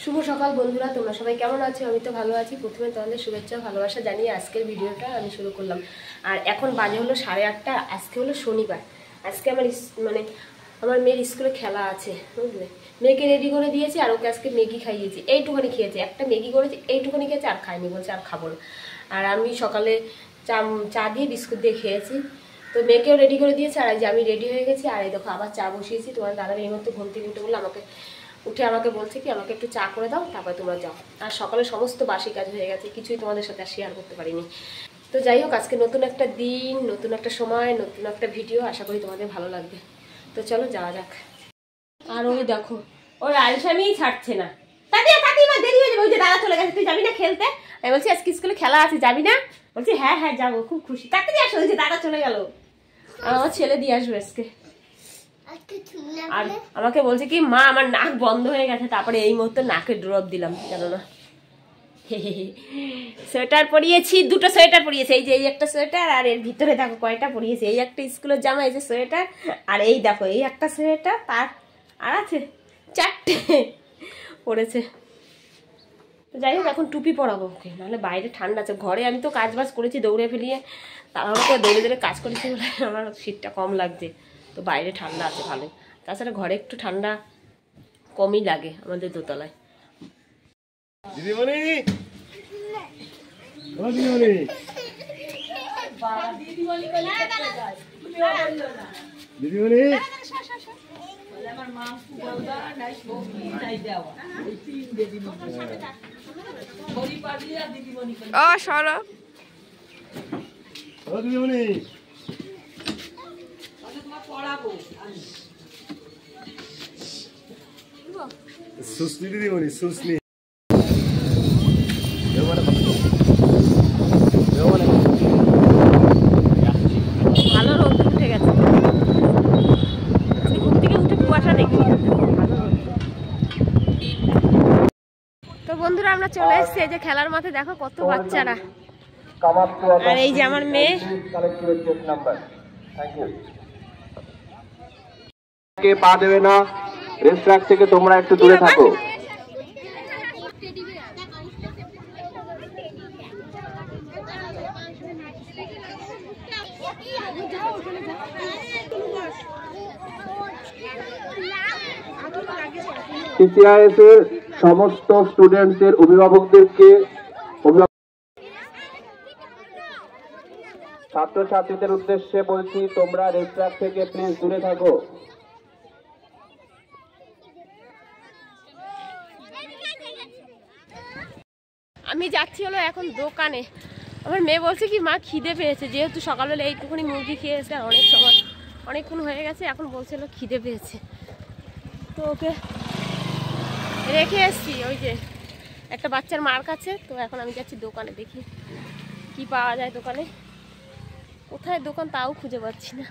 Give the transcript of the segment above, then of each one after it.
শুভ সকাল বন্ধুরা, তোমরা সবাই কেমন আছো? আমি তো ভালো আছি। প্রথমে তোমাদের শুভেচ্ছা ভালোবাসা জানিয়ে আজকের ভিডিওটা আমি শুরু করলাম। আর এখন বাজে হলো 8:30। আজকে হলো শনিবার। আজকে আমার মেয়ের স্কুলে খেলা আছে, বুঝলে। মেয়েকে রেডি করে দিয়েছি আর ওকে আজকে ম্যাগি খাইয়েছি। এইটুখানি খেয়েছে, একটা ম্যাগি করেছি, এইটুখানি খেয়েছে, আর খাইনি, বলছে আর খাবো না। আর আমি সকালে চা দিয়ে বিস্কুট দিয়ে খেয়েছি। তো মেয়েকেও রেডি করে দিয়েছে আর যে আমি রেডি হয়ে গেছি। আর এই দেখো আবার চা বসিয়েছি। তোমার দাদার এই মতো ঘুম থেকে উঠে বললো আমাকে বলছে কি আমাকে একটু চা করে দাও, তারপরে তোমরা যাও। আর সকালে সমস্ত বাসি কাজ হয়ে গেছে, কিছুই তোমাদের সাথে শেয়ার করতে পারিনি। তো যাই হোক, আজকে নতুন একটা দিন, নতুন একটা সময়, নতুন একটা ভিডিও, আশা করি তোমাদের ভালো লাগবে। তো চলো যাওয়া যাক। আর ওই দেখো, ওর আলসামিই ছাড়ছে না। কাকিমা দেরি হয়ে যাবে, ওই যে দাদা চলে গেছে, তুই যাবি না খেলতে? আমি বলছি আজকে স্কুলে খেলা আছে, যাবি না? বলছি হ্যাঁ হ্যাঁ যাবো, খুব খুশি। তাড়াতাড়ি আসো, ওই যে দাদা চলে গেল। আমার ছেলে দিয়ে আসবে আজকে। আর আমাকে বলছে কি মা আমার নাক বন্ধ হয়ে গেছে, তারপরে এই মুহূর্তে নাকে ড্রপ দিলাম, জানো না। সোয়েটার পরিয়েছি, দুটো সোয়েটার পরিয়েছি। এই যে এই একটা সোয়েটার, আর এর ভিতরে দেখো কয়টা পরিয়েছি। এই একটা স্কুলের জামা, এই যে সোয়েটার, আর এই দেখো এই একটা সোয়েটার, তার আর আছে 4টে পড়েছে। তো যাই হোক, এখন টুপি পরাবো ওকে, নাহলে বাইরে ঠান্ডা আছে। ঘরে আমি তো কাজ বাজ করেছি দৌড়ে ফেলিয়ে, তাহলে তো দৌড়ে কাজ করেছি বলে আমার শীতটা কম লাগছে। তো বাইরে ঠান্ডা আছে ভালো, তাছাড়া ঘরে একটু ঠান্ডা কমই লাগে আমাদের দোতলায়। দিদিমণি সুস্মি দিদিমণি, সুস্মি ভালো রোদ উঠে গেছে, ঘুম থেকে উঠে কুয়াশা দেখি। তো বন্ধুরা, আমরা চলে এসেছি এই যে খেলার মাঠে। দেখো কত বাচ্চারা, আর এই যে আমার মেয়ে। পা দেবে না, রেস্ট্রাক থেকে তোমরা একটু দূরে থাকো। সিসিআইএস এর সমস্ত স্টুডেন্টদের অভিভাবকদেরকে, ছাত্রছাত্রীদের উদ্দেশ্যে বলছি, তোমরা রেস্ট্রাক থেকে প্লিজ দূরে থাকো। আমি যাচ্ছি হলো এখন দোকানে। আমার মেয়ে বলছে কি মা খিদে পেয়েছে, যেহেতু সকালবেলা এইটুকুনি মুরগি খেয়েছে, আর অনেকক্ষণ হয়ে গেছে, এখন বলছিল খিদে পেয়েছে। তো ওকে রেখে এসছি ওই যে একটা বাচ্চার মার কাছে। তো এখন আমি যাচ্ছি দোকানে, দেখি কি পাওয়া যায় দোকানে। কোথায় দোকান তাও খুঁজে পাচ্ছি না।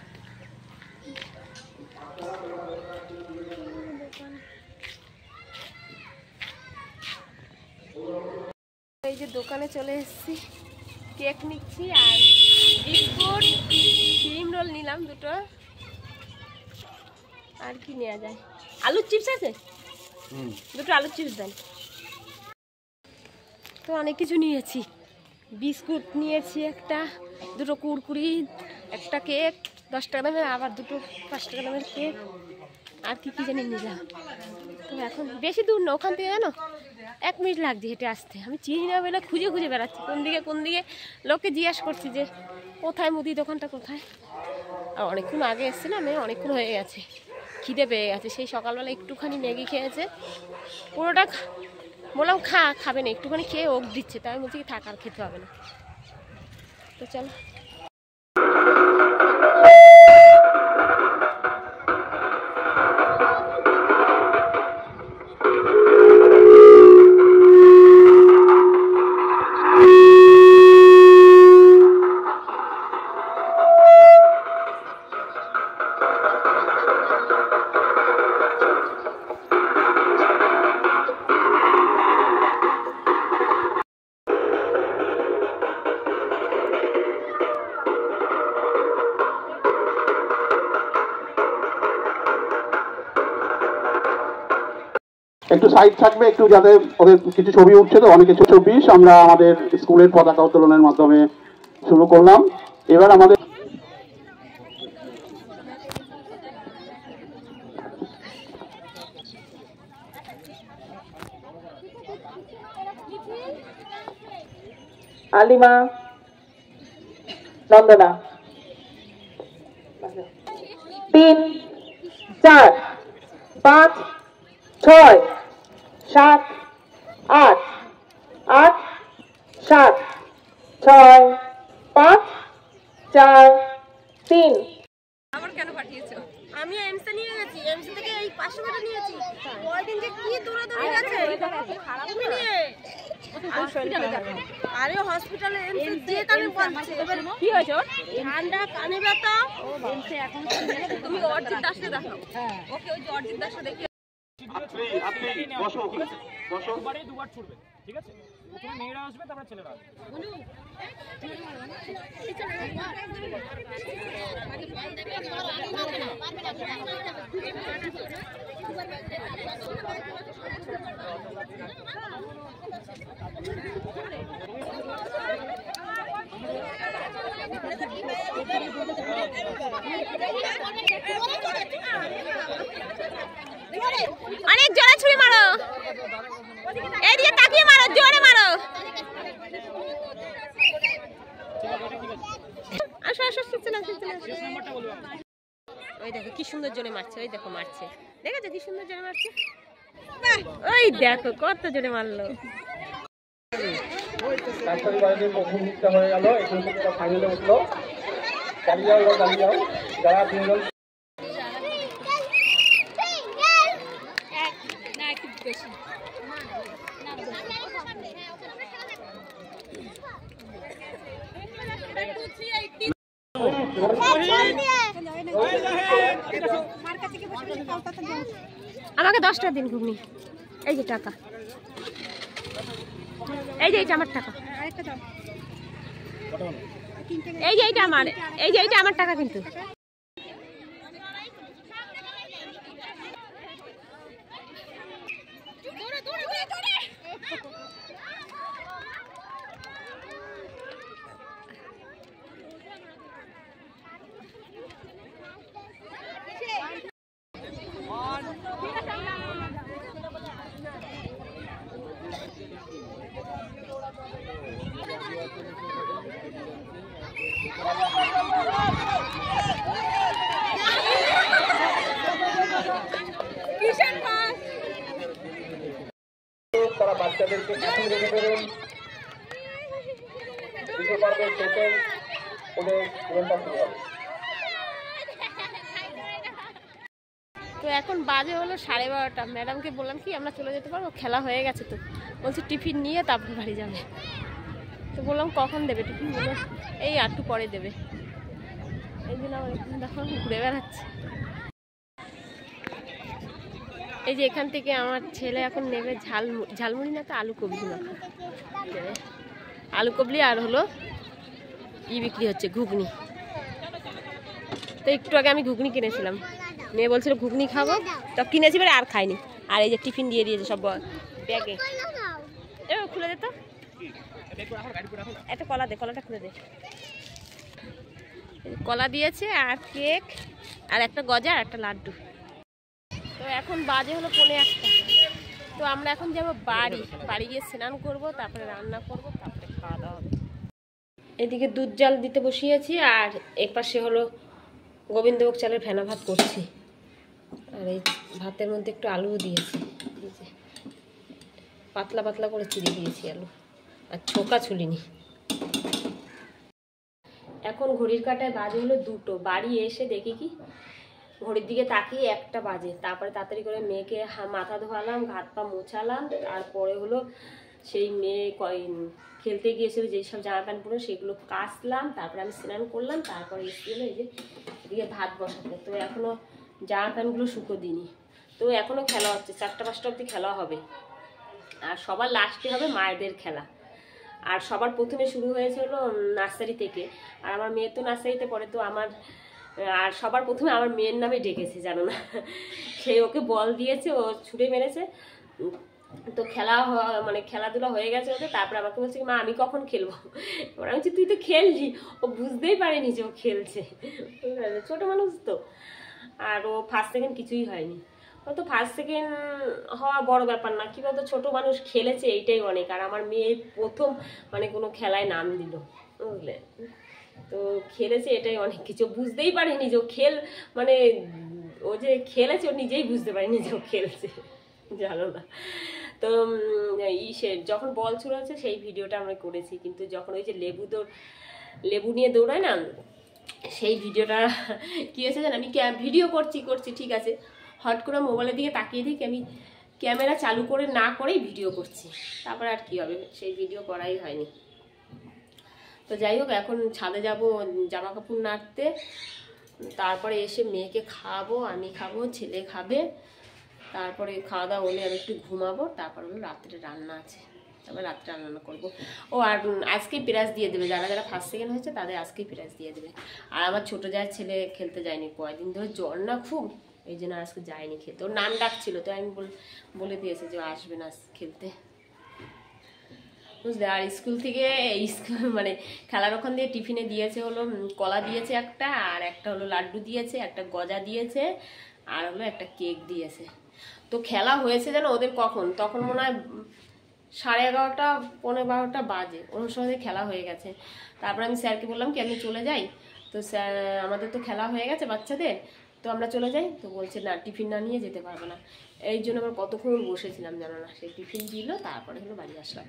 এই যে দোকানে চলে এসেছি, কেক নিচ্ছি আর বিস্কুট, ক্রিম রোল নিলাম দুটো। আর কি নেওয়া যায়? আলুর চিপস আছে, দুটো আলুর চিপস দেন। তো অনেক কিছু নিয়েছি, বিস্কুট নিয়েছি একটা, দুটো কুরকুরি, একটা কেক 10 টাকা দামের, আবার দুটো 5 টাকা দামের কেক, আর কি কি জানি নিলাম। তো এখন বেশি দূর না ওখান থেকে, জানো 1 মিনিট লাগছে হেঁটে আসতে। আমি চিনি না বলে খুঁজে খুঁজে বেড়াচ্ছি কোন দিকে লোককে জিজ্ঞেস করছি যে কোথায় মুদি দোকানটা কোথায়। আর অনেকক্ষণ আগে এসছি না, মেয়ে অনেকক্ষণ হয়ে গেছে, খিদে পেয়ে গেছে। সেই সকালবেলা একটুখানি ম্যাগি খেয়েছে, পুরোটা বললাম খাবে না, একটুখানি খেয়ে ওক দিচ্ছে। তাই আমি বলছি কি থাক, আর খেতে হবে না। তো চলো। একটু সাইড থাকবে, একটু যাতে ওদের কিছু ছবি উঠছে, তো অনেক কিছু 24 আমরা আমাদের স্কুলের পতাকা উত্তোলনের মাধ্যমে শুরু করলাম। এবার আমাদের আলিমা, নন্দনা, 3, 4, 5, 6, 7, 8, 8, 7, 6, 5, 4, 3। আমি এমসে নিয়ে গেছি, এমসে থেকে এই 500 টাকা নিয়েছি। ওই দিন যে কি দৌড়াদৌড়ি গেছে তুমি নিয়ে আরে হসপিটালে এমসে যে কানে বলছে এবার কি হয়েছে ওর ঠান্ডা কানে ব্যথা এমসে এখন তুমি অর্জিত দাসকে দেখাও। ওকে ওই যে অর্জিত দাসকে দেখি বসো বসো দুবার ছুটবে, ঠিক আছে? প্রথমে মেয়েরা আসবে, তারপরে ছেলেরা আসবে। অনেক জোরে ছুরি মারো, এইদিকে তাকিয়ে মারো, জোরে মারো। আসো আসো, চলে আসো চলে আসো। ওই দেখো কি সুন্দর জোরে মারছে, ওই দেখো মারছে, দেখেছো কি সুন্দর জোরে মারছে। ওই দেখো কত জোরে মারলো। নার্সারি বাড়িতে প্রথম দিকটা হয়ে গেল, এখান থেকে ওরা ফাইনালে উঠলো। চালিয়ে যাও, এবার চালিয়ে যাও, যারা 3 জন আমাকে 10 টাকা দিন ঘুগনি, এই যে টাকা, এই যে এইটা আমার টাকা, এই যে এইটা আমার, এই যে এইটা আমার টাকা কিন্তু। তারা বাচ্চাদেরকে এখন রেখে দেবেন। দ্বিতীয় পর্বের শেষে ওদের জীবনটা শুরু হবে। তো এখন বাজে হলো 12:30। ম্যাডামকে বললাম কি আমরা চলে যেতে পারবো, খেলা হয়ে গেছে। তো বলছি টিফিন নিয়ে তারপর বাড়ি যাবে। তো বললাম কখন দেবে টিফিন, বললো এই একটু পরে দেবে। এই দিন আমার এখানে দেখো ঘুরে বেড়াচ্ছে। এই যে এখান থেকে আমার ছেলে এখন নেবে ঝালমুড়ি না তো আলু কবলি মাখা নেবে। আলু কবলি আর হলো বিক্রি হচ্ছে ঘুগনি। তো একটু আগে আমি ঘুগনি কিনেছিলাম, মেয়ে বলছিল ঘুগনি খাবো, তো কিনেছি বলে আর খাইনি। আর এই যে টিফিন দিয়ে দিয়েছে সব ব্যাগে। এবার খুলে দে তো, একটা কলা দে, কলাটা খুলে দে। কলা দিয়েছে আর কেক আর একটা গজা আর একটা লাড্ডু। তো এখন বাজে হলো 1:45। তো আমরা এখন যাব বাড়ি গিয়ে স্নান করব, তারপরে রান্না করব, তারপরে খাওয়া দাওয়া হবে। এদিকে দুধ জাল দিতে বসিয়েছি, আর এপাশে হলো গোবিন্দভোগ চালের ফেনা ভাত করছি। আর এই ভাতের মধ্যে একটু আলুও দিয়েছি, পাতলা পাতলা করে চিড়ে দিয়েছি আলু, আর ছোকা ছুলিনি। এখন ঘড়ির কাঁটায় বাজে হলো 2টো। বাড়ি এসে দেখি কি ঘড়ির দিকে তাকিয়ে 1টা বাজে। তারপরে তাড়াতাড়ি করে মেয়েকে মাথা ধোয়ালাম, হাত পা মোছালাম। তারপরে হলো সেই মেয়ে খেলতে গিয়েছিল যেই সব জামা প্যান্ট পরে সেগুলো কাচলাম। তারপরে আমি স্নান করলাম, তারপরে এসে গেলো এই যে এদিকে ভাত বসাতে। তো এখনও জামা প্যান্টগুলো শুকো দিইনি। তো এখনও খেলা হচ্ছে, 4টা-5টা অবধি খেলা হবে। আর সবার লাস্টে হবে মায়েদের খেলা। আর সবার প্রথমে শুরু হয়েছে হলো নার্সারি থেকে। আর আমার মেয়ে তো নার্সারিতে পড়ে, তো আমার আর সবার প্রথমে আমার মেয়ের নামে ডেকেছে, জানো না। সে ওকে বল দিয়েছে, ও ছুঁড়ে মেরেছে, তো মানে খেলাধুলা হয়ে গেছে ওদের, তারপরে আমাকে বলছে মা আমি কখন খেলবো, এবার আমি বলছি তুই তো খেললি। ও বুঝতেই পারেনি যে ও খেলছে, ছোট মানুষ তো। আর ও ফার্স্ট সেকেন্ড কিছুই হয়নি, ও তো ফার্স্ট সেকেন্ড হওয়া বড় ব্যাপার না, কি বলতো ছোট মানুষ খেলেছে এইটাই অনেক। আর আমার মেয়ে প্রথম মানে কোনো খেলায় নাম দিল, বুঝলে, তো খেলেছে এটাই অনেক কিছু। বুঝতেই পারেনি যে ও মানে ও যে খেলেছে ও নিজেই বুঝতে পারেনি যে ও খেলছে, জানো না। তো যখন বল ছুড়েছে সেই ভিডিওটা আমরা করেছি, কিন্তু যখন ওই যে লেবু নিয়ে দৌড়ায় না, সেই ভিডিওটা কী হয়েছে জানো, আমি ভিডিও করছি ঠিক আছে, হট করে মোবাইলের দিকে তাকিয়ে দেখি আমি ক্যামেরা চালু করে না করেই ভিডিও করছি, তারপরে আর কি হবে, সেই ভিডিও করাই হয়নি। তো যাই হোক, এখন ছাদে যাব জামা কাপড় নাড়তে, তারপরে এসে মেয়েকে খাওয়াবো, আমি খাবো, ছেলে খাবে, তারপরে খাওয়া দাওয়া হলে আমি একটু ঘুমাবো, তারপর হলো রাত্রে রান্না আছে, তারপরে রাত্রে রান্না করবো। ও আর আজকেই প্রাইজ দিয়ে দেবে, যারা যারা ফার্স্ট সেকেন্ড হয়েছে তাদের আজকেই প্রাইজ দিয়ে দেবে। আর আমার ছোটো যার ছেলে খেলতে যায়নি, কয়েকদিন ধরে জ্বর না খুব, এই জন্য আজকে যায়নি খেলতে। ওর নাম ডাকছিল, তো আমি বলে দিয়েছি যে আসবে না খেলতে, বুঝলে। আর স্কুল থেকে মানে খেলার ওখান দিয়ে টিফিনে দিয়েছে হলো কলা দিয়েছে একটা, আর একটা হলো লাড্ডু দিয়েছে, একটা গজা দিয়েছে, আর হলো একটা কেক দিয়েছে। তো খেলা হয়েছে যেন ওদের কখন, তখন মনে হয় 11:30 পৌনে 12টা বাজে, ওর সঙ্গে খেলা হয়ে গেছে। তারপর আমি স্যারকে বললাম কি আমি চলে যাই, তো স্যার আমাদের তো খেলা হয়ে গেছে বাচ্চাদের, তো আমরা চলে যাই। তো বলছে না টিফিন না নিয়ে যেতে পারবে না, এই জন্য আবার কতক্ষণ বসেছিলাম জানো না, সেই টিফিন দিল, তারপরে হলো বাড়ি আসলাম।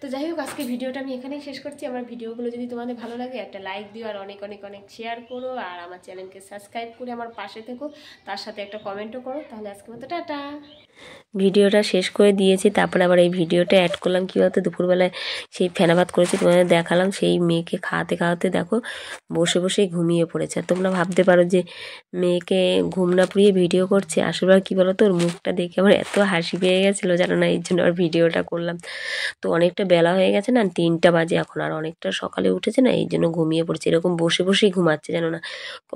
তো যাই হোক, আজকে ভিডিওটা আমি এখানেই শেষ করছি। আমার ভিডিওগুলো যদি তোমাদের ভালো লাগে একটা লাইক দিও, আর অনেক অনেক অনেক শেয়ার করো, আর আমার চ্যানেলকে সাবস্ক্রাইব করে আমার পাশে থেকো, তার সাথে একটা কমেন্টও করো। তাহলে আজকে মতো টাটা। ভিডিওটা শেষ করে দিয়েছি, তারপরে আবার এই ভিডিওটা অ্যাড করলাম। কী বলতো, দুপুরবেলায় সেই ফেনা ভাত করেছি তোমাদের দেখালাম, সেই মেয়েকে খাওয়াতে দেখো বসে বসেই ঘুমিয়ে পড়েছে। আর তোমরা ভাবতে পারো যে মেয়েকে ঘুম না পুড়িয়ে ভিডিও করছে, আসলে আর কী বলো তো, ওর মুখটা দেখে আমার এত হাসি পেয়ে গেছিলো জানো না, এই জন্য আর ভিডিওটা করলাম। তো অনেকটা বেলা হয়ে গেছে না, 3টা বাজে এখন, আর অনেকটা সকালে উঠেছে না, এই জন্য ঘুমিয়ে পড়ছে, এরকম বসে বসেই ঘুমাচ্ছে জানো না।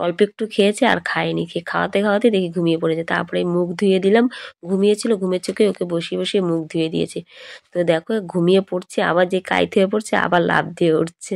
অল্প একটু খেয়েছে আর খায়নি, খেয়ে খাওয়াতে দেখি ঘুমিয়ে পড়েছে। তারপরে মুখ ধুয়ে দিলাম, ঘুমিয়েছিল, ঘুমের চোখে ওকে বসিয়ে মুখ ধুয়ে দিয়েছে। তো দেখো ঘুমিয়ে পড়ছে, আবার যে কাইতে হয়ে পড়ছে, আবার লাফ দিয়ে উঠছে।